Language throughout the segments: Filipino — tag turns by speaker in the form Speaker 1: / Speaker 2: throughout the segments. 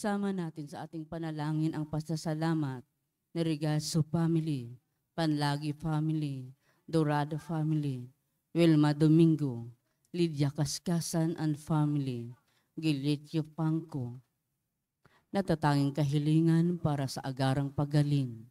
Speaker 1: Isama natin sa ating panalangin ang pasasalamat ni Regazo family, Panlagi family, Dorado family, Wilma Domingo, Lydia Kaskasan and family, Gilitio Pangko. Natatanging kahilingan para sa agarang pagaling.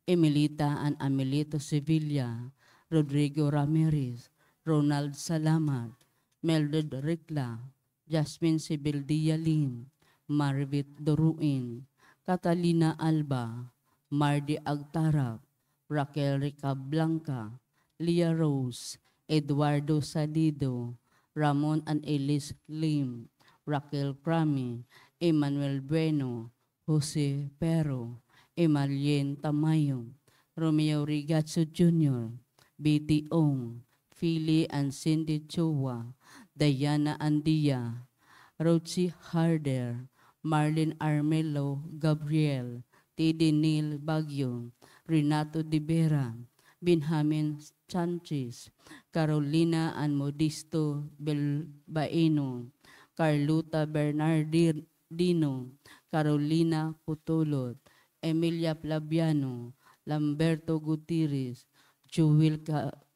Speaker 1: Emilita and Amelito Sevilla, Rodrigo Ramirez, Ronald Salamat, Meldred Ricla, Jasmine Sibildia Lim, Marvit Doruin, Catalina Alba, Mardi Agtarap, Raquel Rica Blanca, Lia Rose, Eduardo Salido, Ramon and Elise Lim, Raquel Prami, Emmanuel Bueno, Jose Pero, Emalien Tamayo, Romeo Rigazo Jr., Betty Ong, Philly and Cindy Chua, Diana Andia, Rochi Harder, Marlene Armelo Gabriel, Teddy Neil Bagyo, Renato De Vera, Benjamin Sanchez, Carolina and Modisto Belbaino, Carluta Bernardino, Carolina Putulot, Emilia Plabiano, Lamberto Gutierrez, Jewel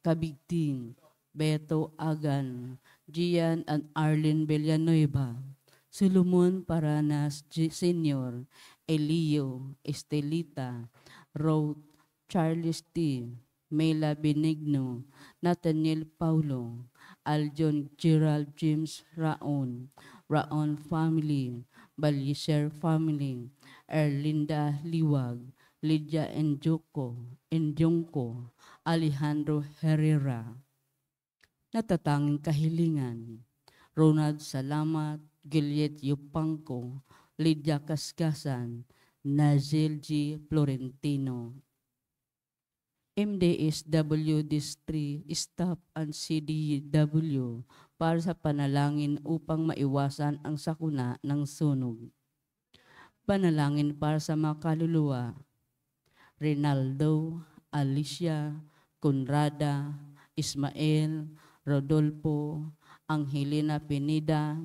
Speaker 1: Kabigting, Beto Agan, Gian and Arlene Villanueva, Solomon Paranas Sr., Elio, Estelita, Ruth, Charles T., Mela Benigno, Nathaniel Paulo, Aljon Gerald James Raon, Raon family, Baliser family, Erlinda Liwag, Lydia Enjungko, Alejandro Herrera. Natatanging kahilingan, Ronald Salamat, Giliet Yupangko, Lydia Kaskasan, Nazil G. Florentino. MDSW District Staff and CDW para sa panalangin upang maiwasan ang sakuna ng sunog. Panalangin para sa mga kaluluwa, Rinaldo, Alicia, Conrada, Ismael, Rodolfo, Angelina Pineda,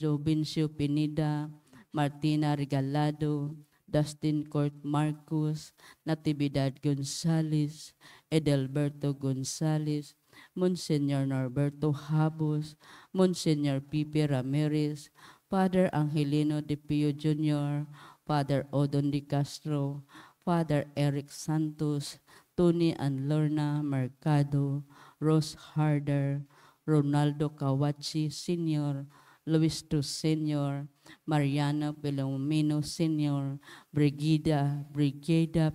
Speaker 1: Jovencio Pineda, Martina Regalado, Dustin Court Marcos, Natividad Gonzales, Edelberto Gonzales, Monsignor Norberto Habos, Monsignor Pipe Ramirez, Father Angelino De Pio Jr., Father Odon De Castro, Father Eric Santos, Tony and Lorna Mercado, Rose Harder, Ronaldo Kawachi Sr., Luis Tu Sr., Mariano Pilomino Sr., Brigida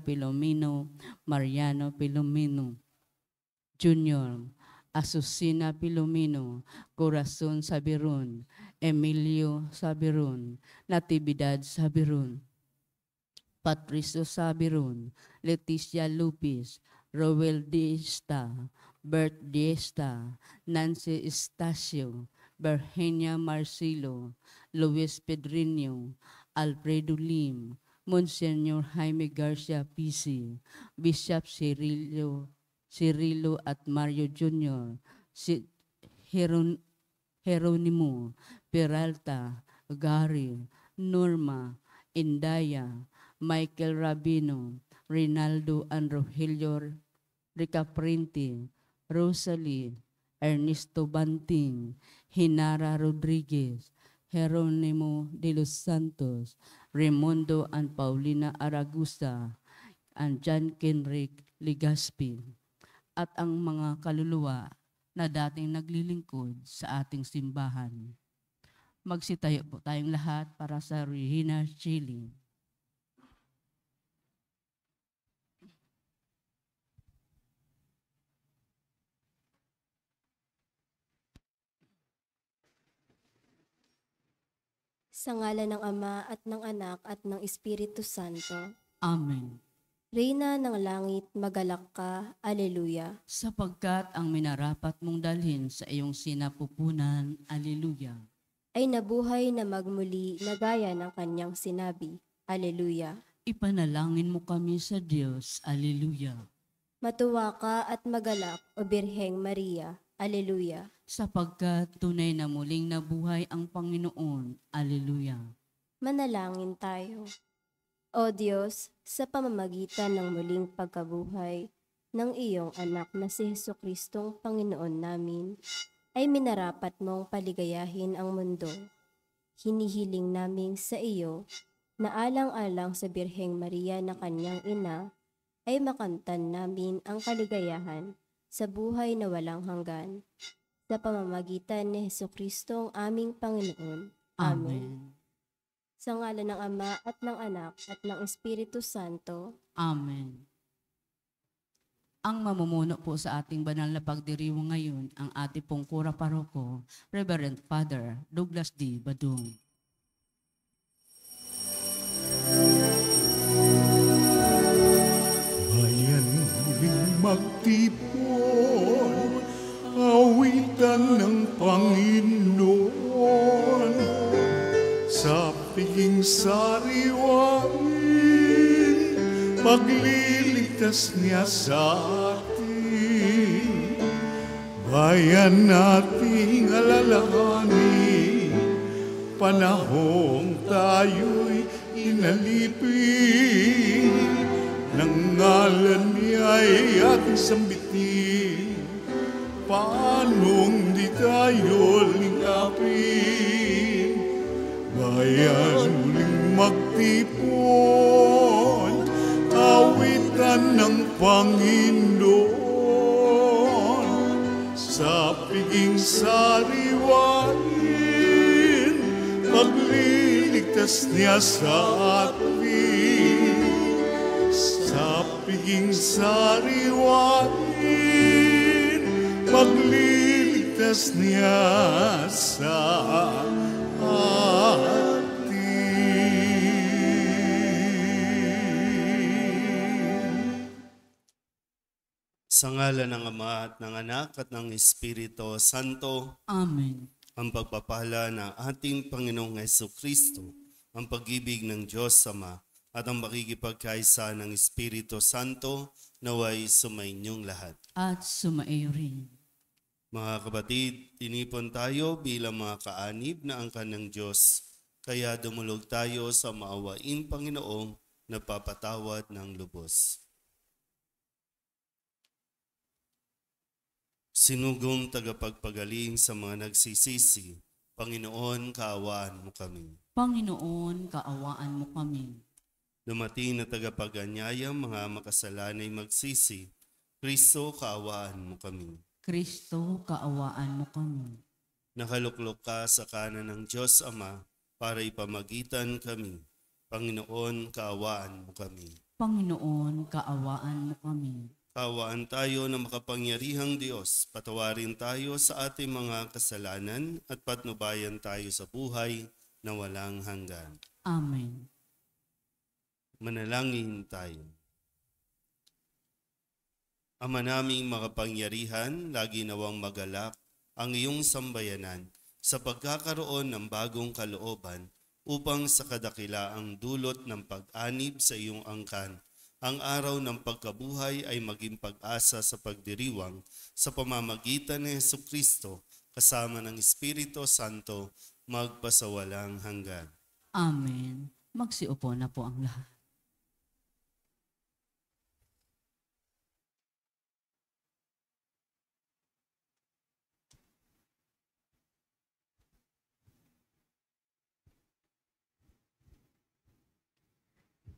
Speaker 1: Pilomino, Mariano Pilomino Jr., Asusina Pilomino, Corazon Sabirun, Emilio Sabirun, Natividad Sabirun, Patricio Sabirun, Leticia Lupis, Roel Diesta, Bert Diesta, Nancy Estacio, Virginia Marcelo, Luis Pedrinho, Alfredo Lim, Monsignor Jaime Garcia Pisi, Bishop Cirilo at Mario Jr., Jeronimo, Peralta, Gary, Norma, Indaya, Michael Rabino, Rinaldo and Rogelio Ricaprinti, Rosalie, Ernesto Banting, Hinara Rodriguez, Jeronimo de los Santos, Raimundo and Paulina Aragusa, and John Kenrick Ligaspi, at ang mga kaluluwa na dating naglilingkod sa ating simbahan. Magsitayo po tayong lahat para sa Regina Chili.
Speaker 2: Sa ngalan ng Ama at ng Anak at ng Espiritu Santo.
Speaker 1: Amen.
Speaker 2: Reyna ng langit, magalak ka. Aleluya.
Speaker 1: Sapagkat ang minarapat mong dalhin sa iyong sinapupunan, Aleluya,
Speaker 2: ay nabuhay na magmuli na gaya ng kanyang sinabi. Aleluya.
Speaker 1: ipanalangin mo kami sa Diyos, Aleluya,
Speaker 2: Matuwa ka at magalak, o Birheng Maria. Aleluya.
Speaker 1: sapagkat tunay na muling nabuhay ang Panginoon, Aleluya.
Speaker 2: Manalangin tayo. O Diyos, sa pamamagitan ng muling pagkabuhay ng iyong anak na si Jesucristong Panginoon namin, ay minarapat mong paligayahin ang mundo. Hinihiling namin sa iyo na alang-alang sa Birheng Maria na kanyang ina, ay makamtan namin ang kaligayahan sa buhay na walang hanggan. Sa pamamagitan ni Jesucristong aming Panginoon. Amen. Sa ngalan ng Ama at ng Anak at ng Espiritu Santo.
Speaker 1: Amen. Ang mamumuno po sa ating banal na pagdiriwang ngayon, ang ating pong kura paroko, Reverend Father Douglas D. Badung.
Speaker 3: Bayan muling magtipon, awitan ng Panginoon, sa piging sariwain, pagliligtas niya sa atin. Bayan nating alalahanin, panahong tayo'y inalipin, ng ngalan niya'y ating sambitin, paanong di tayo lingapin. Bayan muling magtipon, awitan ng Panginoon, sa piging sariwain, pagliligtas niya sa atin. Sa piging sariwain, pagliligtas niya sa
Speaker 4: Sa ngalan ng Ama at ng Anak at ng Espiritu Santo.
Speaker 1: Amen.
Speaker 4: Ang pagpapala ng ating Panginoong Jesucristo, ang pag-ibig ng Diyos Ama, at ang makikipagkaisa ng Espiritu Santo naway sumainyong lahat.
Speaker 1: At sumaiyo rin.
Speaker 4: Mga kapatid, tinipon tayo bilang mga kaanib na angkan ng Diyos, kaya dumulog tayo sa maawaing Panginoong nagpapatawad ng lubos. Sinugong tagapagpagaling sa mga nagsisisi, Panginoon, kaawaan mo kami.
Speaker 1: Panginoon, kaawaan mo kami.
Speaker 4: Dumating na tagapag-anyaya, mga makasalanay magsisi, Kristo, kaawaan mo kami.
Speaker 1: Kristo, kaawaan mo kami.
Speaker 4: Nakaluklok ka sa kanan ng Diyos Ama para ipamagitan kami. Panginoon, kaawaan mo kami.
Speaker 1: Panginoon, kaawaan mo kami.
Speaker 4: Kaawaan tayo ng makapangyarihang Diyos, patawarin tayo sa ating mga kasalanan at patnubayan tayo sa buhay na walang hanggan.
Speaker 1: Amen.
Speaker 4: Manalangin tayo. Ama naming makapangyarihan, lagi nawang magalak ang iyong sambayanan sa pagkakaroon ng bagong kalooban upang sa kadakilaang dulot ng pag-anib sa iyong angkan, ang araw ng pagkabuhay ay maging pag-asa sa pagdiriwang sa pamamagitan ni Jesucristo kasama ng Espiritu Santo magpasawalang hanggan.
Speaker 1: Amen. Magsiupo na po ang lahat.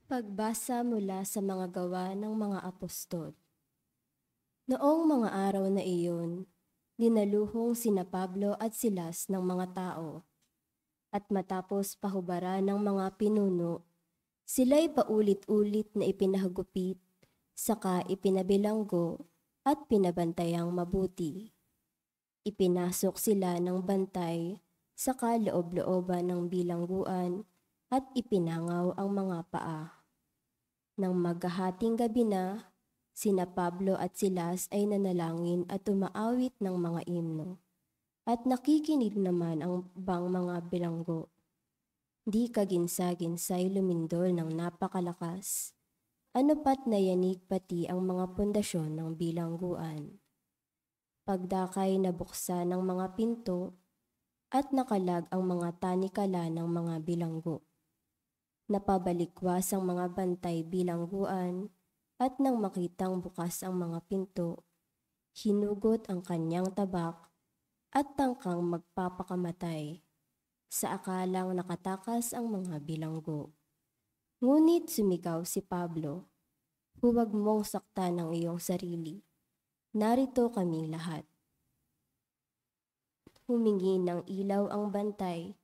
Speaker 2: Pagbasa mula sa mga gawa ng mga apostol. Noong mga araw na iyon, dinaluhong sina Pablo at Silas ng mga tao. At matapos pahubaran ng mga pinuno, sila'y paulit-ulit na ipinahagupit, saka ipinabilanggo at pinabantayang mabuti. Ipinasok sila ng bantay, saka loob-looban ng bilangguan, at ipinangaw ang mga paa. Nang maghahating gabi na, sina Pablo at Silas ay nanalangin at umaawit ng mga himno, at nakikinig naman ang bang mga bilanggo. Di kaginsa-ginsay lumindol ng napakalakas, ano pat nayanig pati ang mga pundasyon ng bilangguan. Pagdakay nabuksan ng mga pinto, at nakalag ang mga tanikala ng mga bilanggo. Napabalikwas ang mga bantay bilangguan at nang makitang bukas ang mga pinto, hinugot ang kanyang tabak at tangkang magpapakamatay sa akalang nakatakas ang mga bilanggo. Ngunit sumigaw si Pablo, "Huwag mong saktan ang iyong sarili. Narito kaming lahat." Humingi ng ilaw ang bantay,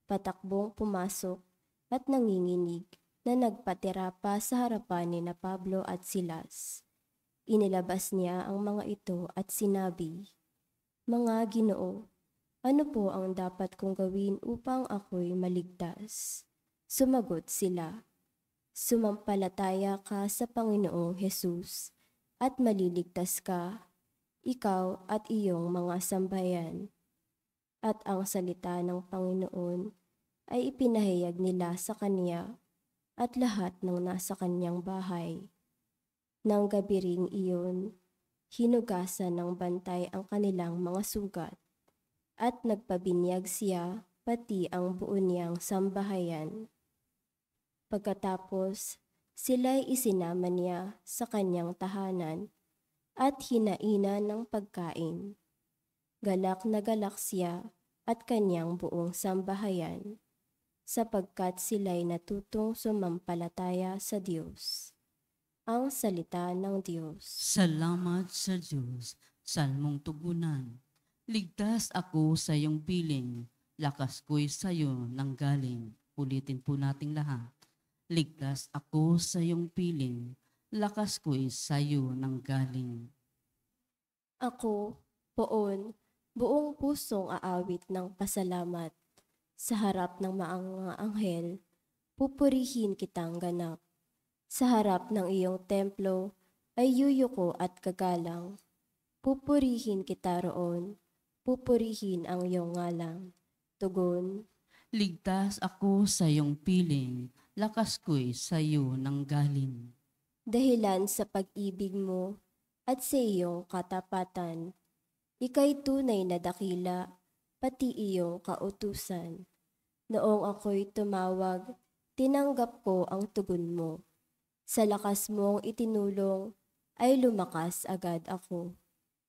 Speaker 2: patakbong pumasok at nanginginig na nagpatira pa sa harapan ni na Pablo at Silas. Inilabas niya ang mga ito at sinabi, "Mga Ginoo, ano po ang dapat kong gawin upang ako'y maligtas?" Sumagot sila, "Sumampalataya ka sa Panginoong Hesus at maliligtas ka, ikaw at iyong mga sambahayan." At ang salita ng Panginoon ay ipinahayag nila sa kanya at lahat ng nasa kanyang bahay. Nang gabi ring iyon, hinugasan ng bantay ang kanilang mga sugat at nagpabinyag siya pati ang buo niyang sambahayan. Pagkatapos, sila'y isinama niya sa kanyang tahanan at hinainan ng pagkain. Galak na galak siya at kanyang buong sambahayan, sapagkat sila'y natutong sumampalataya sa Diyos. Ang salita ng Diyos.
Speaker 1: Salamat sa Diyos, salmong tugunan. Ligtas ako sa iyong piling, lakas ko'y sa iyo nanggaling. Ulitin po nating lahat. Ligtas ako sa iyong piling, lakas ko'y sa iyo nanggaling.
Speaker 2: Ako, poon, buong pusong aawit ng pasalamat. Sa harap ng mga anghel, pupurihin kitang ganap. Sa harap ng iyong templo ay yuyuko at gagalang. Pupurihin kita roon, pupurihin ang iyong ngalang. Tugon,
Speaker 1: Ligtas ako sa iyong piling, lakas ko'y sa iyo nanggaling.
Speaker 2: dahilan sa pag-ibig mo at sa iyong katapatan, ika'y tunay na dakila, pati iyong kautusan. Noong ako'y tumawag, tinanggap ko ang tugon mo. Sa lakas mong itinulong, ay lumakas agad ako.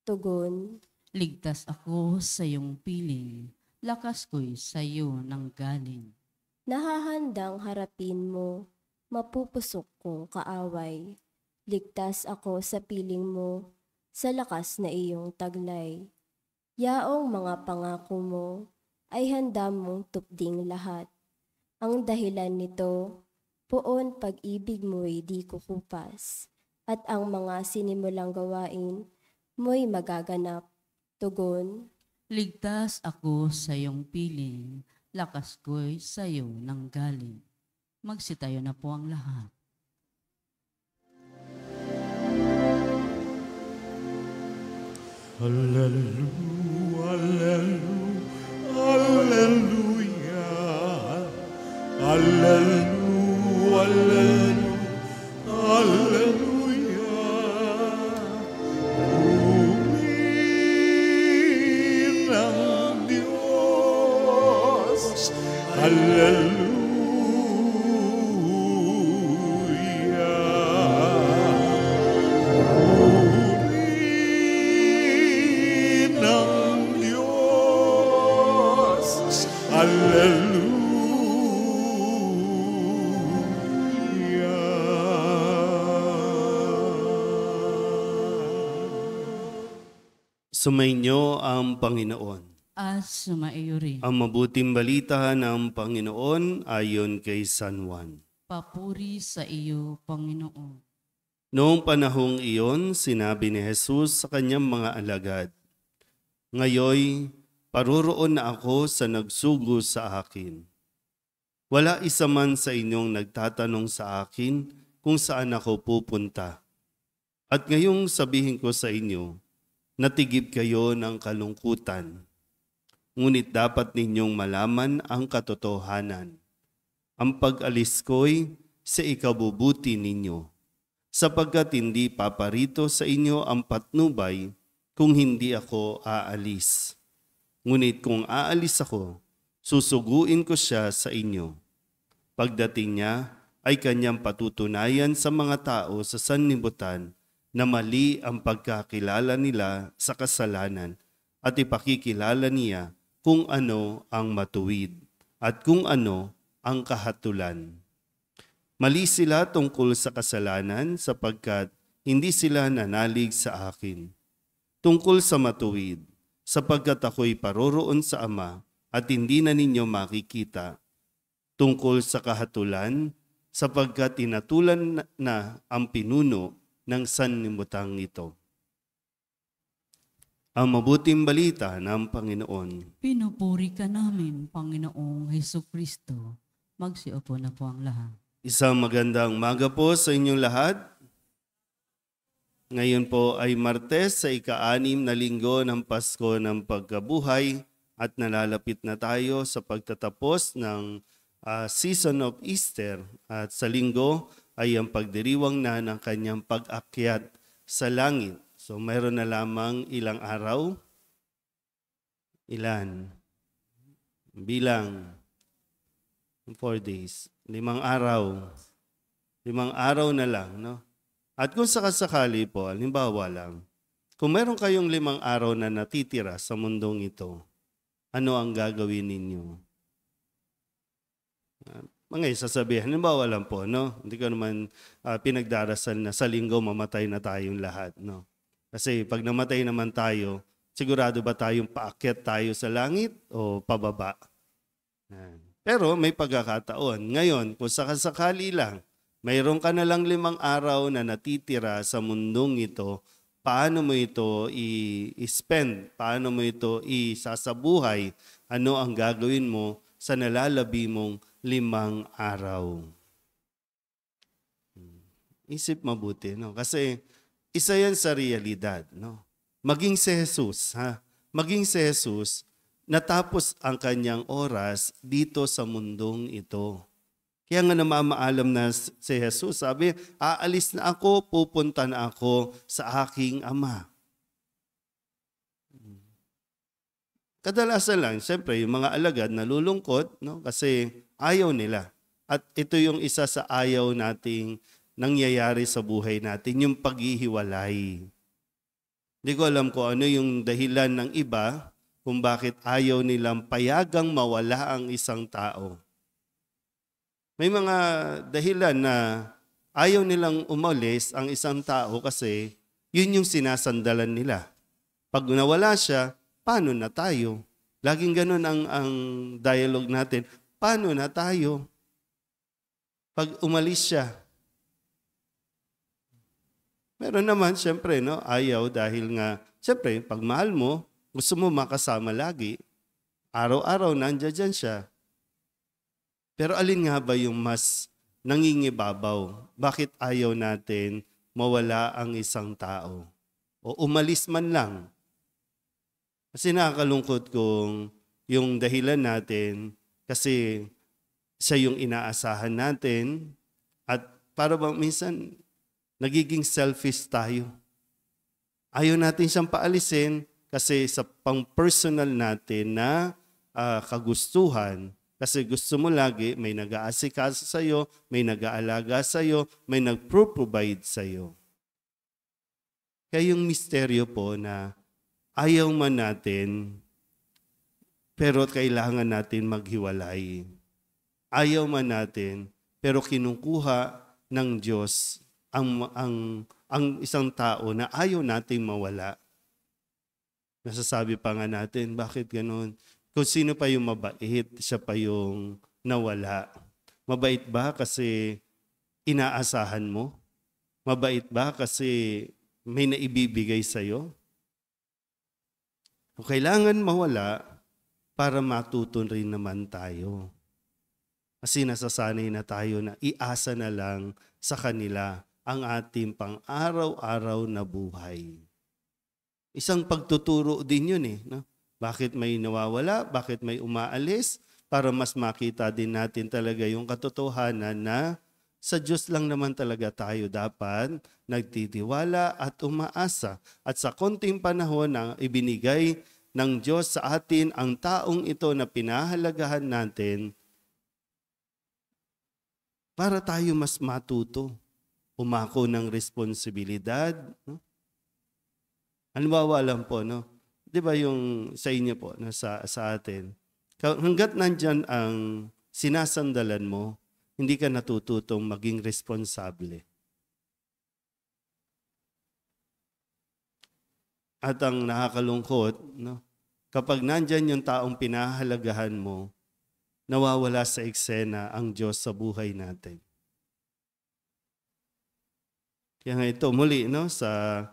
Speaker 2: Tugon,
Speaker 1: Ligtas ako sa iyong piling, lakas ko'y sa iyo nanggaling.
Speaker 2: nahahandang harapin mo, mapupusok kong kaaway. Ligtas ako sa piling mo, sa lakas na iyong taglay. Yaong mga pangako mo, ay handa mong tupding lahat. Ang dahilan nito, poon pag-ibig mo'y di kukupas, at ang mga sinimulang gawain mo'y magaganap. Tugon,
Speaker 1: Ligtas ako sa iyong piling, lakas ko'y sa iyo nanggaling. Magsitayo na po ang lahat.
Speaker 3: Hallelujah, hallelujah, hallelujah, hallelujah. Purihin ang Diyos, hallelujah. Ng Diyos, hallelujah.
Speaker 4: Sumainyo ang Panginoon.
Speaker 1: At sumaiyo rin.
Speaker 4: Ang mabuting balita ng Panginoon ayon kay San Juan.
Speaker 1: Papuri sa iyo, Panginoon.
Speaker 4: Noong panahong iyon, sinabi ni Jesus sa kanyang mga alagad, "Ngayoy, paroroon na ako sa nagsugo sa akin. Wala isa man sa inyong nagtatanong sa akin kung saan ako pupunta. At ngayong sabihin ko sa inyo, natigib kayo ng kalungkutan. Ngunit dapat ninyong malaman ang katotohanan. Ang pag-alis ko'y sa ikabubuti ninyo, sapagkat hindi paparito sa inyo ang patnubay kung hindi ako aalis. Ngunit kung aalis ako, susuguin ko siya sa inyo. Pagdating niya ay kanyang patutunayan sa mga tao sa sanlibutan na mali ang pagkakilala nila sa kasalanan at ipakikilala niya kung ano ang matuwid at kung ano ang kahatulan. Mali sila tungkol sa kasalanan sapagkat hindi sila nanalig sa akin. Tungkol sa matuwid, sapagkat ako'y paroroon sa Ama at hindi na ninyo makikita. Tungkol sa kahatulan, sapagkat tinatulan na ang pinuno ng sanlibutan ito. Ang mabuting balita ng Panginoon.
Speaker 1: Pinupuri ka namin, Panginoong Hesukristo. Magsiupo na po ang lahat.
Speaker 4: Isang magandang umaga po sa inyong lahat. Ngayon po ay Martes sa ika-6 na linggo ng Pasko ng Pagkabuhay at nalalapit na tayo sa pagtatapos ng season of Easter. At sa linggo ay ang pagdiriwang na ng kanyang pag-akyat sa langit. So mayroon na lamang ilang araw. Ilan? Bilang 4 days. 5 araw. 5 araw na lang, no? At kung sakasakali po, halimbawa lang, kung meron kayong 5 araw na natitira sa mundong ito, ano ang gagawin ninyo? Mga sasabihin, halimbawa lang po, no? Hindi ko naman pinagdarasal na sa linggo mamatay na tayong lahat, no? Kasi pag namatay naman tayo, sigurado ba tayong paakyat tayo sa langit o pababa? Pero may pagkakataon. Ngayon, kung sakasakali lang, mayroon ka na lang 5 araw na natitira sa mundong ito, paano mo ito i-spend? Paano mo ito isasabuhay? Ano ang gagawin mo sa nalalabi mong 5 araw? Isip mabuti, no? Kasi isa yan sa realidad, no? Maging si Jesus, ha? Maging si Jesus, natapos ang kanyang oras dito sa mundong ito. Kaya nga namamaalam na si Jesus, sabi, aalis na ako, pupunta na ako sa aking Ama. Kadalasan lang, siyempre, yung mga alagad nalulungkot, no? Kasi ayaw nila. At ito yung isa sa ayaw nating nangyayari sa buhay natin, yung paghihiwalay. Hindi ko alam kung ano yung dahilan ng iba kung bakit ayaw nilang payagang mawala ang isang tao. May mga dahilan na ayaw nilang umalis ang isang tao kasi yun yung sinasandalan nila. Pag nawala siya, paano na tayo? Laging ganun ang dialogue natin. Paano na tayo? Pag umalis siya. Meron naman, siyempre, no, ayaw dahil nga, siyempre, pag mahal mo, gusto mo makasama lagi. Araw-araw, nandiyan siya. Pero alin nga ba yung mas nangingibabaw? Bakit ayaw natin mawala ang isang tao? O umalis man lang? Kasi nakakalungkot kung yung dahilan natin, kasi siya yung inaasahan natin, at para bang minsan, nagiging selfish tayo. Ayaw natin siyang paalisin kasi sa pang-personal natin na kagustuhan. Kasi gusto mo lagi, may nag-aasikaso sa'yo, may nag-aalaga sa'yo, may nag-provide sa'yo. Kaya yung misteryo po na ayaw man natin, pero kailangan natin maghiwalay. Ayaw man natin, pero kinukuha ng Diyos ang isang tao na ayaw nating mawala. Nasasabi pa nga natin, bakit ganun? Kung sino pa yung mabait, siya pa yung nawala. Mabait ba kasi inaasahan mo? Mabait ba kasi may naibibigay sa'yo? O kailangan mawala para matuto rin naman tayo. Kasi nasasanay na tayo na iasa na lang sa kanila ang ating pang-araw-araw na buhay. Isang pagtuturo din yun eh. No? Bakit may nawawala? Bakit may umaalis? Para mas makita din natin talaga yung katotohanan na sa Diyos lang naman talaga tayo dapat nagtitiwala at umaasa. At sa konting panahon na ibinigay ng Diyos sa atin ang taong ito na pinahalagahan natin, para tayo mas matuto, umako ng responsibilidad. No? Halimbawa lang po, no? Di ba yung sa inyo po, no? sa atin, hanggat nandyan ang sinasandalan mo, hindi ka natututong maging responsable. At ang nakakalungkot, no? Kapag nandyan yung taong pinahalagahan mo, nawawala sa eksena ang Diyos sa buhay natin. Kaya nga ito muli, no? Sa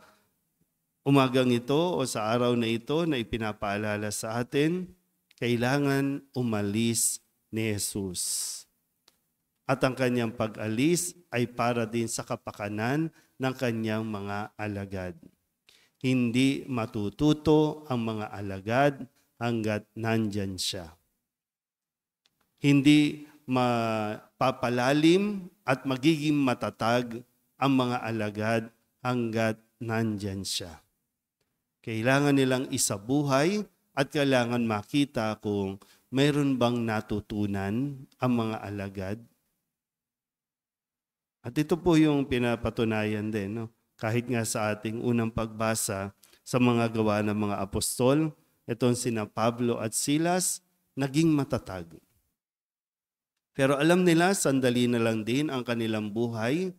Speaker 4: umagang ito o sa araw na ito na ipinapaalala sa atin, kailangan umalis ni Jesus. At ang kanyang pag-alis ay para din sa kapakanan ng kanyang mga alagad. Hindi matututo ang mga alagad hanggat nandyan siya. Hindi mapapalalim at magiging matatag ang mga alagad hanggat nandyan siya. Kailangan nilang isabuhay at kailangan makita kung mayroon bang natutunan ang mga alagad. At ito po yung pinapatunayan din, no? Kahit nga sa ating unang pagbasa sa mga gawa ng mga apostol, itong sina Pablo at Silas, naging matatag. Pero alam nila, sandali na lang din ang kanilang buhay,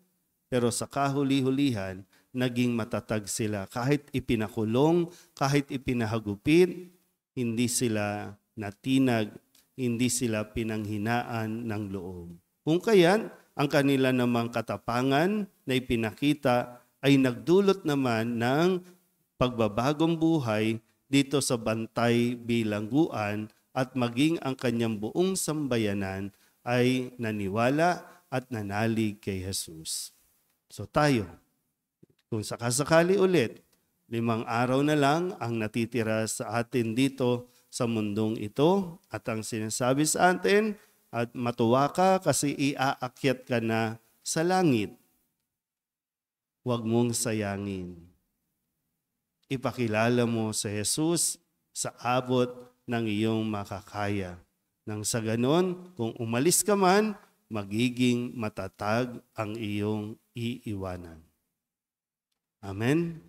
Speaker 4: pero sa kahuli-hulihan, naging matatag sila. Kahit ipinakulong, kahit ipinahagupit, hindi sila natinag, hindi sila pinanghinaan ng loob. Kung kaya't, ang kanila namang katapangan na ipinakita ay nagdulot naman ng pagbabagong buhay dito sa Bantay Bilangguan at maging ang kanyang buong sambayanan ay naniwala at nanalig kay Jesus. So tayo, kung sakasakali ulit, 5 araw na lang ang natitira sa atin dito sa mundong ito at ang sinasabi sa atin at matuwa ka kasi iaakyat ka na sa langit. Huwag mong sayangin. Ipakilala mo sa Jesus sa abot ng iyong makakaya. Nang sa ganon, kung umalis ka man, magiging matatag ang iyong iiwanan. Amen?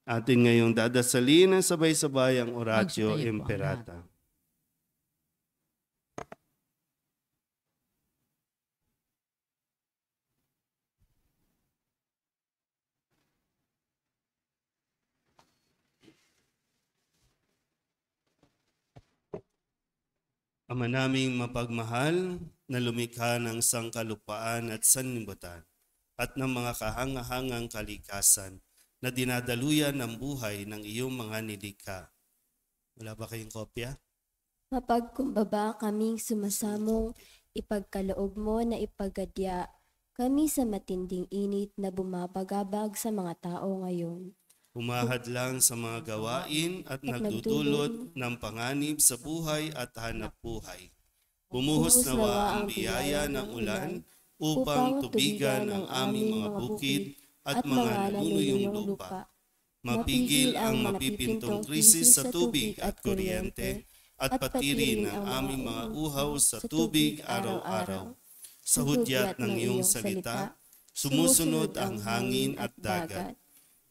Speaker 4: Atin ngayong dadasalin ang sabay-sabay ang Oratio
Speaker 1: Magsabayan po ang
Speaker 4: Imperata. Ama naming mapagmahal na lumikha ng sangkalupaan at sanlibutan at ng mga kahangahangang kalikasan na dinadaluyan ng buhay ng iyong mga nilikha. Wala ba kayong kopya?
Speaker 2: Mapagkumbaba kaming sumasamong ipagkaloob mo na ipagadya kami sa matinding init na bumabagabag sa mga tao ngayon.
Speaker 4: Humahad lang sa mga gawain at nagdudulot ng panganib sa buhay at hanap buhay. Bumuhos nawa ang biyaya ng ulan upang tubigan ang aming mga bukid at mga naluluyong lupa. Mapigil ang mapipintong krisis sa tubig at kuryente at patirin ang aming mga uhaw sa tubig araw-araw. Sa hudyat ng iyong salita, sumusunod ang hangin at dagat.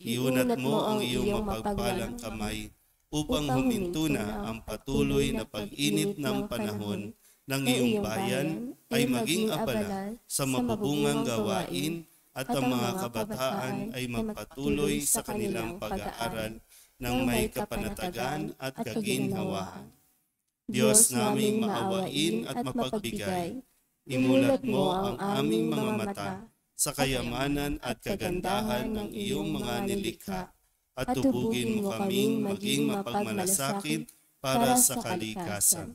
Speaker 4: Iunat mo ang iyong mapagpalang kamay upang huminto na ang patuloy na pag-init ng panahon ng iyong bayan ay maging abala sa mabubungang gawain at ang mga kabataan ay magpatuloy sa kanilang pag-aaral ng may kapanatagan at kaginhawaan. Diyos naming maawain at mapagbigay, imulat mo ang aming mga mata sa kayamanan at kagandahan ng iyong mga nilikha at tubugin mo kaming maging mapagmalasakit para sa kalikasan.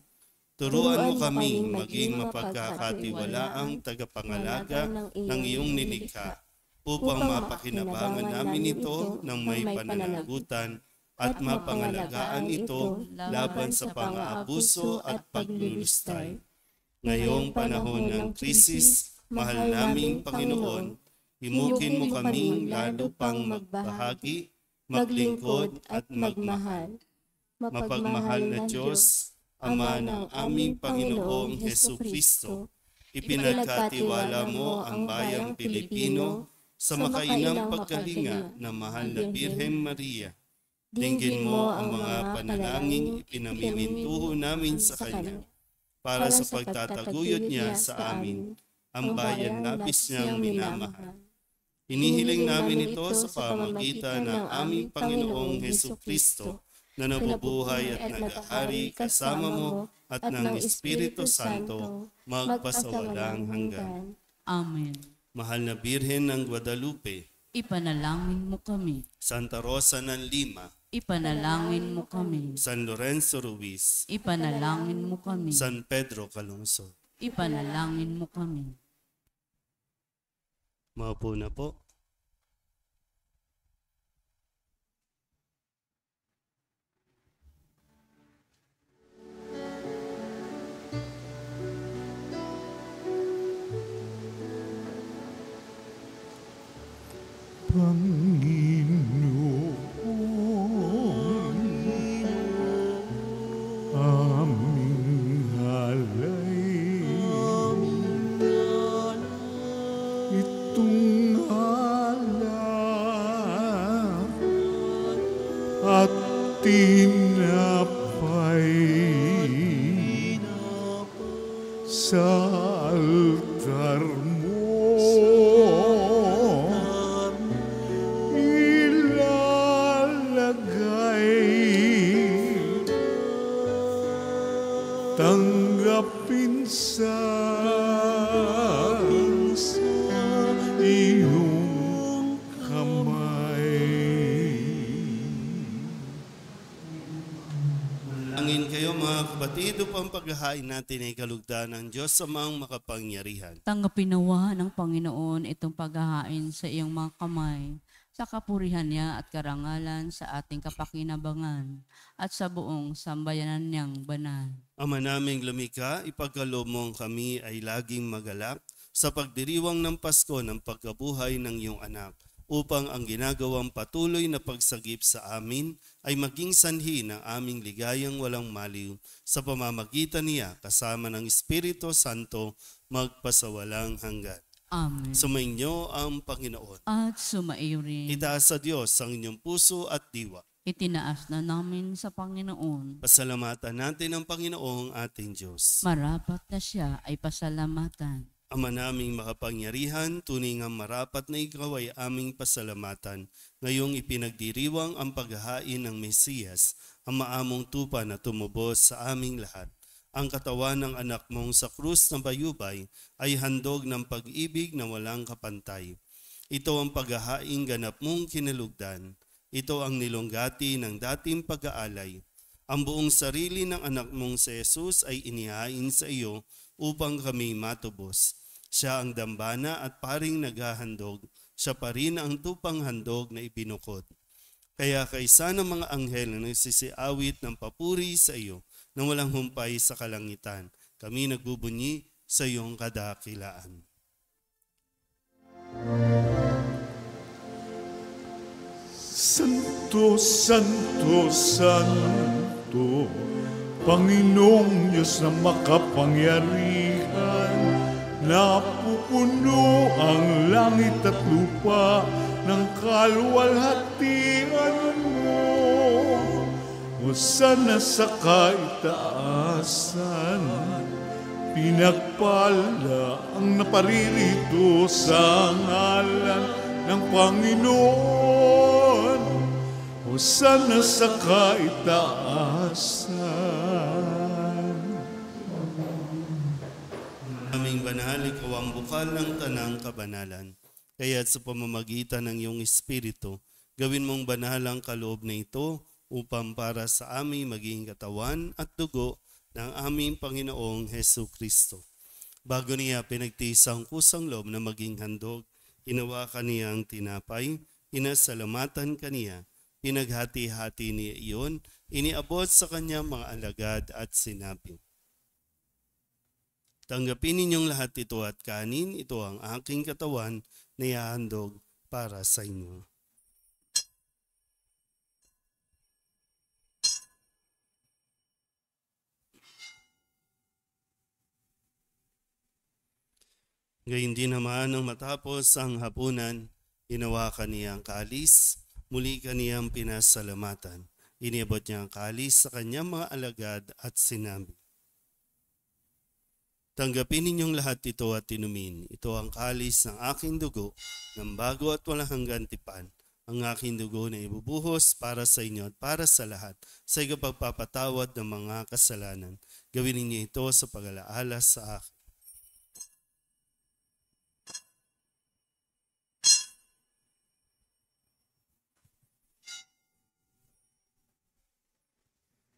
Speaker 4: Turuan mo kaming maging mapagkakatiwalaang tagapangalaga ng iyong nilikha upang mapakinabangan namin ito ng may pananagutan at mapangalagaan ito laban sa pang-aabuso at paglulustay. Ngayong panahon ng krisis, mahal naming Panginoon, himukin mo kaming lalo pang magbahagi, maglingkod at magmahal. Mapagmahal na Diyos, Ama ng aming Panginoong Hesukristo, ipinagkatiwala mo ang bayang Pilipino sa makainang pagkalinga ng mahal na Birhen Maria. Dinggin mo ang mga panalangin ipinamimintuho namin sa Kanya para sa pagtataguyod niya sa amin, ang bayan labis niyang minamahal. Inihiling namin ito sa pamamagitan ng aming Panginoong Hesukristo na nabubuhay at nag-aari kasama mo at ng Espiritu Santo magpasawalang hanggan.
Speaker 1: Amen.
Speaker 4: Mahal na Birhen ng Guadalupe,
Speaker 1: Ipanalangin mo kami.
Speaker 4: Santa Rosa ng Lima,
Speaker 1: Ipanalangin mo kami.
Speaker 4: San Lorenzo Ruiz,
Speaker 1: Ipanalangin mo kami.
Speaker 4: San Pedro Calungsod.
Speaker 1: Ipanalangin mo kami.
Speaker 4: Maupo na po.
Speaker 3: Panginoon, aming alay, itong alak at tinapay sa altar mo. Tanggapin sa iyong kamay.
Speaker 4: Angin kayo mga kapatid upang paghahain natin ay kalugdan ng Diyos sa mga makapangyarihan.
Speaker 1: Tanggapin nawa ng Panginoon itong paghahain sa iyong mga kamay, sa kapurihan niya at karangalan sa ating kapakinabangan at sa buong sambayanan niyang banal.
Speaker 4: Ama naming lumikha, ipagkaloob mong kami ay laging magalak sa pagdiriwang ng Pasko ng pagkabuhay ng iyong anak, upang ang ginagawang patuloy na pagsagip sa amin ay maging sanhi ng aming ligayang walang maliw sa pamamagitan niya kasama ng Espiritu Santo magpasawalang hanggan.
Speaker 1: Amen.
Speaker 4: Sumainyo ang Panginoon.
Speaker 1: At sumaiyo rin.
Speaker 4: Itaas sa Diyos ang inyong puso at diwa.
Speaker 1: Itinaas na namin sa Panginoon.
Speaker 4: Pasalamatan natin ang Panginoong ating Diyos.
Speaker 1: Marapat na siya ay pasalamatan.
Speaker 4: Ama naming makapangyarihan, tunay nga marapat na ikaw ay aming pasalamatan. Ngayong ipinagdiriwang ang paghahain ng Mesiyas, ang maamong tupa na tumubos sa aming lahat. Ang katawan ng anak mong sa krus ng bayubay ay handog ng pag-ibig na walang kapantay. Ito ang paghahaing ganap mong kinalugdan. Ito ang nilunggati ng dating pag-aalay. Ang buong sarili ng anak mong si Jesus ay inihain sa iyo upang kami matubos. Siya ang dambana at paring naghahandog. Siya pa rin ang tupang handog na ibinukod. Kaya kaisa ng mga anghel na nagsisiawit ng papuri sa iyo, na walang humpay sa kalangitan, kami nagbubunyi sa iyong kadakilaan.
Speaker 3: Santo, Santo, Santo, Panginoong Diyos na makapangyarihan, napupuno ang langit at lupa ng kaluwalhatian mo. Hosana sa kaitaasan, pinagpala ang naparirito sa ngalan ng Panginoon. Hosana sa kaitaasan.
Speaker 4: Aming banal, ikaw ang bukal ng tanang kabanalan. Kaya't sa pamamagitan ng iyong Espiritu, gawin mong banal ang kaloob na ito, upang para sa aming maging katawan at dugo ng aming Panginoong Hesukristo. Bago niya pinagtiis ang kusang loob na maging handog, hinawakan niya ang tinapay, inasalamatan kaniya, pinaghati-hati niya iyon, iniabot sa kanyang mga alagad at sinabi, "Tanggapin ninyong lahat ito at kanin, ito ang aking katawan na ihahandog para sa inyo." Gayun din naman nang matapos ang hapunan, hinawakan niya ang kalis, muli kaniyang pinasalamatan. Iniabot niya ang kalis sa kanyang mga alagad at sinabi, "Tanggapin ninyong lahat ito at inumin. Ito ang kalis ng aking dugo, ng bago at walang hanggan tipan. Ang aking dugo na ibubuhos para sa inyo at para sa lahat, sa ikapagpapatawad ng mga kasalanan. Gawin ninyo ito sa pag-alaala sa akin."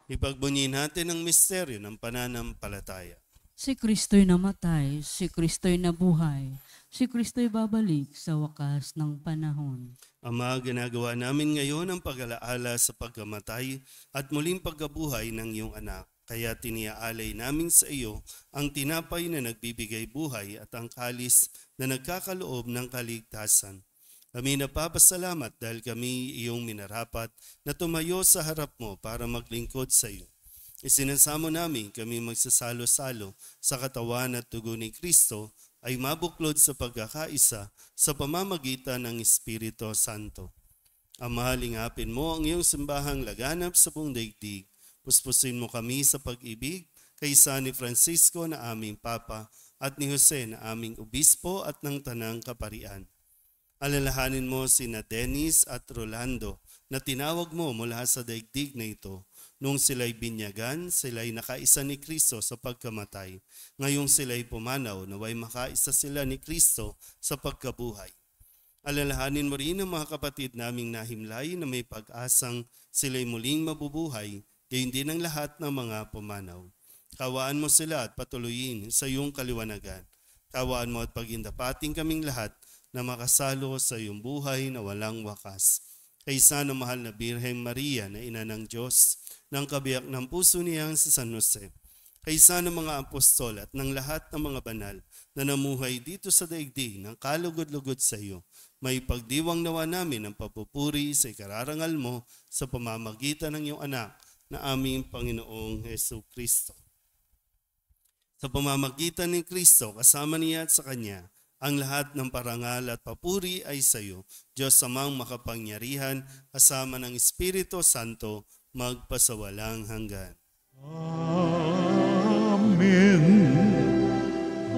Speaker 4: Ipagbunyi natin ang misteryo ng pananampalataya.
Speaker 1: Si Kristo'y namatay, si Kristo'y nabuhay, si Kristo'y babalik sa wakas ng panahon.
Speaker 4: Ama, ginagawa namin ngayon ang pag-alaala sa pagkamatay at muling pagkabuhay ng iyong anak. Kaya tiniaalay namin sa iyo ang tinapay na nagbibigay buhay at ang kalis na nagkakaloob ng kaligtasan. Kami napapasalamat dahil kami iyong minarapat na tumayo sa harap mo para maglingkod sa iyo. Isinasamo namin kami magsasalo-salo sa katawan at dugo ni Kristo ay mabuklod sa pagkakaisa sa pamamagitan ng Espiritu Santo. Ama, lingapin mo ang iyong simbahang laganap sa buong daigdig. Puspusin mo kami sa pag-ibig kaysa ni Francisco na aming Papa at ni Jose na aming Obispo at ng Tanang Kaparian. Alalahanin mo sina Dennis at Rolando na tinawag mo mula sa daigdig na ito. Nung sila'y binyagan, sila'y nakaisa ni Kristo sa pagkamatay. Ngayong sila'y pumanaw, naway makaisa sila ni Kristo sa pagkabuhay. Alalahanin mo rin ang mga kapatid naming nahimlay na may pag-asang sila'y muling mabubuhay, gayon din ang lahat ng mga pumanaw. Kawaan mo sila at patuloyin sa iyong kaliwanagan. Kawaan mo at pagindapating kaming lahat na makasalo sa iyong buhay na walang wakas. Kaysa ng mahal na Birheng Maria na ina ng Diyos, ng kabiyak ng puso niyang sa San Jose, kaysa ng mga apostol at ng lahat ng mga banal na namuhay dito sa daigdig ng kalugod-lugod sa iyo, may pagdiwang nawa namin ang papupuri sa ikararangal mo sa pamamagitan ng iyong anak na aming Panginoong Hesus Kristo. Sa pamamagitan ni Kristo, kasama niya at sa Kanya, ang lahat ng parangal at papuri ay sa iyo, Diyos Amang makapangyarihan, kasama ng Espiritu Santo, magpasawalang hanggan.
Speaker 3: Amen.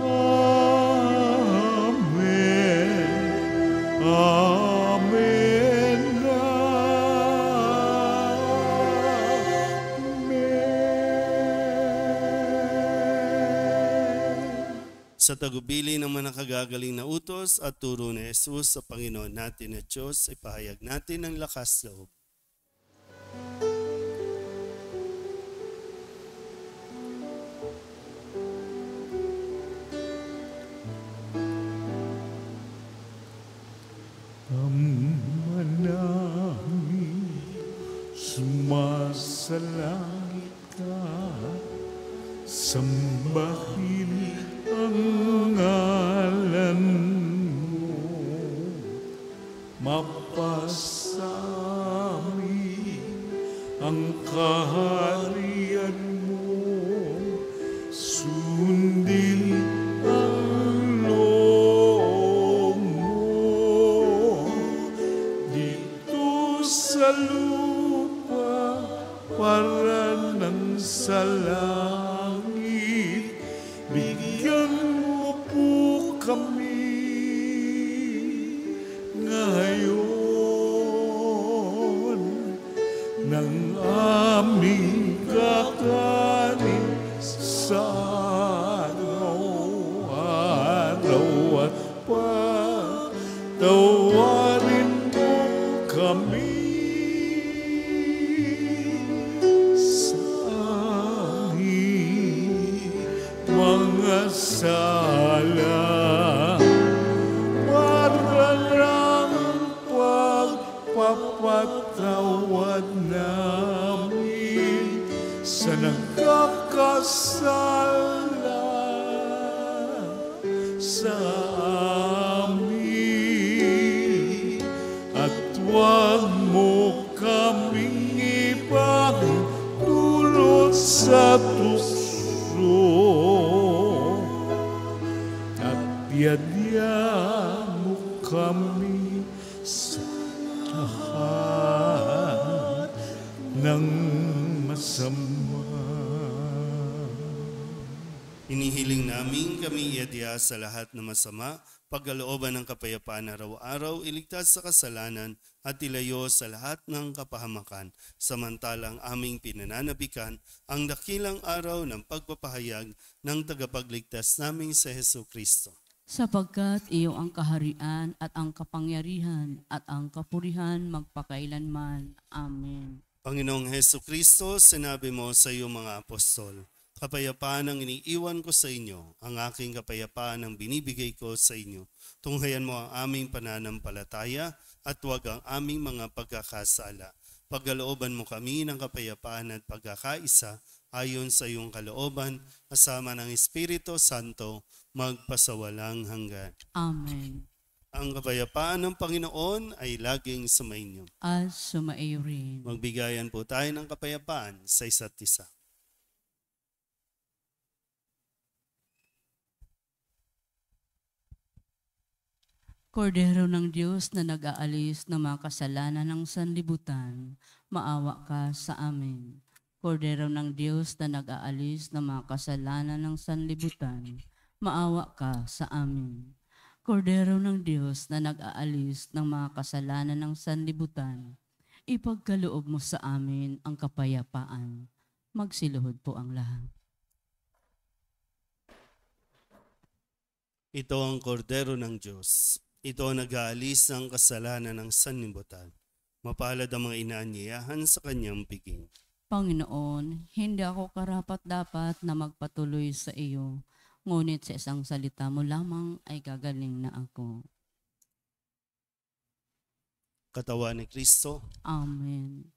Speaker 3: Amen. Amen. Amen.
Speaker 4: Sa tagubili ng mga nakagagaling na utos at turo ni Jesus sa Panginoon natin at Diyos, ipahayag natin ang lakas loob.
Speaker 3: Ama namin, sumasalangit ka, sambahin ang ngalan mo, mapasami ang kaharian mo, sundin ang loob mo, dito sa lupa para ng sa langit. Bigyan mo po kami ngayon ng aming kakanin sa araw-araw at patawarin mo kami sa aming mga sala. Parang pagpapatawad namin sa nagkakasala sa amin, at huwag mo kaming ipagdulot sa tukso, at iyadya mo kami sa lahat ng masama.
Speaker 4: Hinihiling namin kami iadya sa lahat ng masama, pagkalooban ng kapayapaan araw-araw, iligtas sa kasalanan at ilayo sa lahat ng kapahamakan, samantalang aming pinananabikan ang dakilang araw ng pagpapahayag ng tagapagligtas naming sa Jesucristo.
Speaker 1: Sapagkat iyo ang kaharian at ang kapangyarihan at ang kapurihan magpakailanman. Amen.
Speaker 4: Panginoong Jesucristo, sinabi mo sa iyong mga apostol, kapayapaan ang iniiwan ko sa inyo, ang aking kapayapaan ang binibigay ko sa inyo. Tunghayan mo ang aming pananampalataya at huwag ang aming mga pagkakasala. Pagkalooban mo kami ng kapayapaan at pagkakaisa ayon sa iyong kalooban, kasama ng Espiritu Santo, magpasawalang hanggan.
Speaker 1: Amen.
Speaker 4: Ang kapayapaan ng Panginoon ay laging sumainyo.
Speaker 1: At sumaiyo rin.
Speaker 4: Magbigayan po tayo ng kapayapaan sa isa't isa.
Speaker 1: Kordero ng Diyos na nag-aalis ng mga kasalanan ng sanlibutan, maawa ka sa amin. Kordero ng Diyos na nag-aalis ng mga kasalanan ng sanlibutan, maawa ka sa amin. Kordero ng Diyos na nag-aalis ng mga kasalanan ng sanlibutan, ipagkaloob mo sa amin ang kapayapaan. Magsiluhod po ang lahat.
Speaker 4: Ito ang kordero ng Diyos. Ito ang nag-aalis ng kasalanan ng sanlibutan. Mapalad ang mga inaanyayahan sa kanyang piging.
Speaker 1: Panginoon, hindi ako karapat-dapat na magpatuloy sa iyo, ngunit sa isang salita mo lamang ay gagaling na ako.
Speaker 4: Katawan ni Kristo.
Speaker 1: Amen.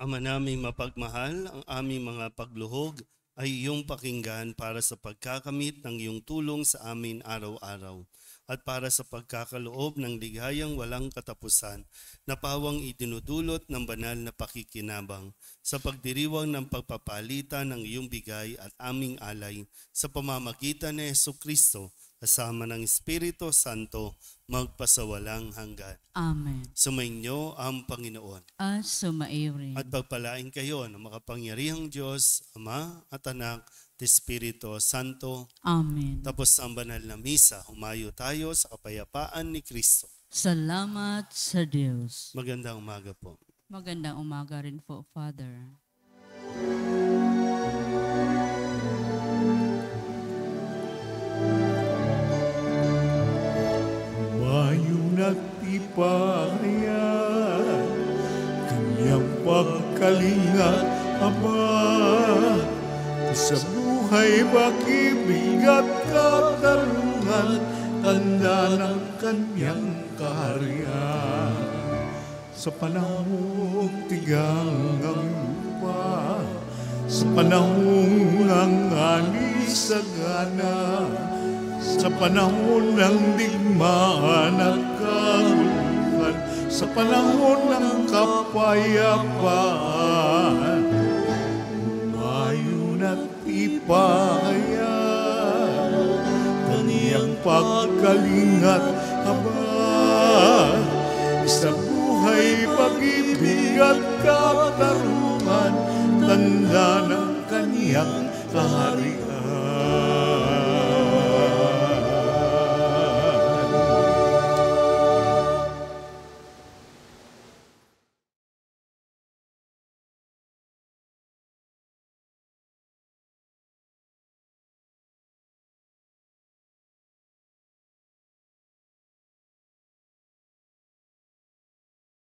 Speaker 4: Ama naming mapagmahal, ang aming mga pagluhog ay iyong pakinggan para sa pagkakamit ng iyong tulong sa amin araw-araw at para sa pagkakaloob ng ligayang walang katapusan na pawang idinudulot ng banal na pakikinabang sa pagdiriwang ng pagpapalitan ng iyong bigay at aming alay sa pamamagitan ni Jesucristo kasama ng Espiritu Santo magpasawalang hanggan.
Speaker 1: Amen.
Speaker 4: Sumainyo ang Panginoon.
Speaker 1: At sumaiyo rin.
Speaker 4: At pagpalain kayo ng makapangyarihang Diyos, Ama at Anak, at Espiritu Santo.
Speaker 1: Amen.
Speaker 4: Tapos ang banal na misa, humayo tayo sa kapayapaan ni Kristo.
Speaker 1: Salamat sa Diyos.
Speaker 4: Magandang umaga po.
Speaker 1: Magandang umaga rin po, Father.
Speaker 3: Mayong nagtipayan Kanyang pagkalinga, Ama, sa buhay, pag-ibig at katarungan, tanda ng kanyang kaharian. Sa panahong tigang ang lupa, sa panahong ang ani sagana, sa panahon ng digmaan at kahulugan, sa panahon ng kapayapaan, umayon at ipahaya kaniyang pagkalingat, Ama, sa buhay, pag-ibig at katarungan, tanda ng kaniyang kaharian.